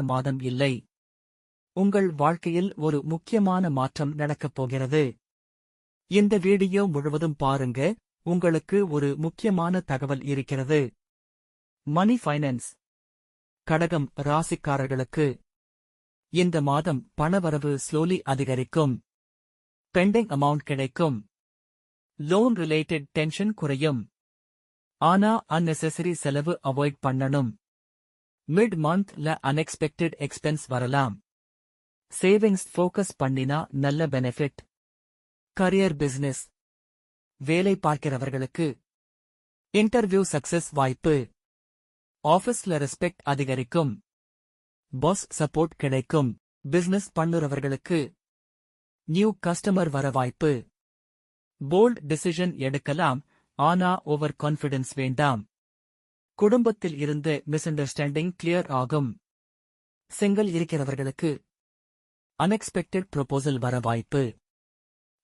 மாதம் இல்லை. உங்கள் வாழ்க்கையில் ஒரு முக்கியமான மாற்றம் நடக்கப் போகிறது. இந்த வீடியோ முழுவதும் பாருங்க, உங்களுக்கு ஒரு முக்கியமான தகவல் இருக்கிறது. மணி ஃபைனான்ஸ். கடகம் ராசிக்காரர்களுக்கு இந்த மாதம் பணவரவு ஸ்லோலி அதிகரிக்கும். பெண்டிங் அமௌண்ட் கிடைக்கும். லோன் ரிலேட்டட் டென்ஷன் குறையும். ஆனா அன்னெசரி செலவு அவாய்ட் பண்ணணும். மிட் மந்த்ல அன்எக்ஸ்பெக்டட் எக்ஸ்பென்ஸ் வரலாம். சேவிங்ஸ் ஃபோக்கஸ் பண்ணினா நல்ல பெனிஃபிட். Career business. வேலை பார்க்கிறவர்களுக்கு இன்டர்வியூ சக்சஸ் வாய்ப்பு. ஆபீஸ்ல ரெஸ்பெக்ட் அதிகரிக்கும். பாஸ் சப்போர்ட் கிடைக்கும். பிசினஸ் பண்ணுறவர்களுக்கு நியூ கஸ்டமர் வர வாய்ப்பு. போல்ட் டிசிஷன் எடுக்கலாம், ஆனா ஓவர் கான்ஃபிடன்ஸ் வேண்டாம். குடும்பத்தில் இருந்து மிஸ் அண்டர்ஸ்டாண்டிங் கிளியர் ஆகும். சிங்கிள் இருக்கிறவர்களுக்கு அன்எக்ஸ்பெக்டட் ப்ரொபோசல் வர வாய்ப்பு.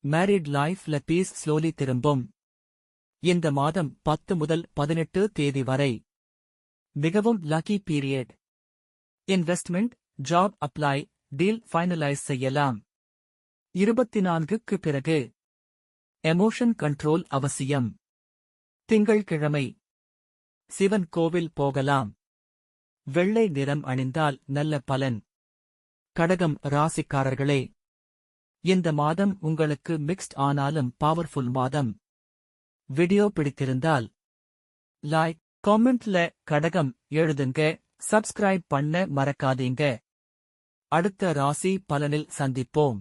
மேரிட் லைஃப்ல பீஸ் ஸ்லோலி திரும்பும். இந்த மாதம் 10 முதல் 18 தேதி வரை மிகவும் lucky period. Investment, job apply, deal finalise செய்யலாம். 24க்கு பிறகு எமோஷன் கண்ட்ரோல் அவசியம். திங்கள்கிழமை சிவன் கோவில் போகலாம். வெள்ளை நிறம் அணிந்தால் நல்ல பலன். கடகம் ராசிக்காரர்களே, இந்த மாதம் உங்களுக்கு மிக்ஸ்ட் ஆனாலும் பவர்ஃபுல் மாதம். வீடியோ பிடித்திருந்தால் லைக், காமெண்ட்ல கடகம் எழுதுங்க. சப்ஸ்கிரைப் பண்ண மறக்காதீங்க. அடுத்த ராசி பலனில் சந்திப்போம்.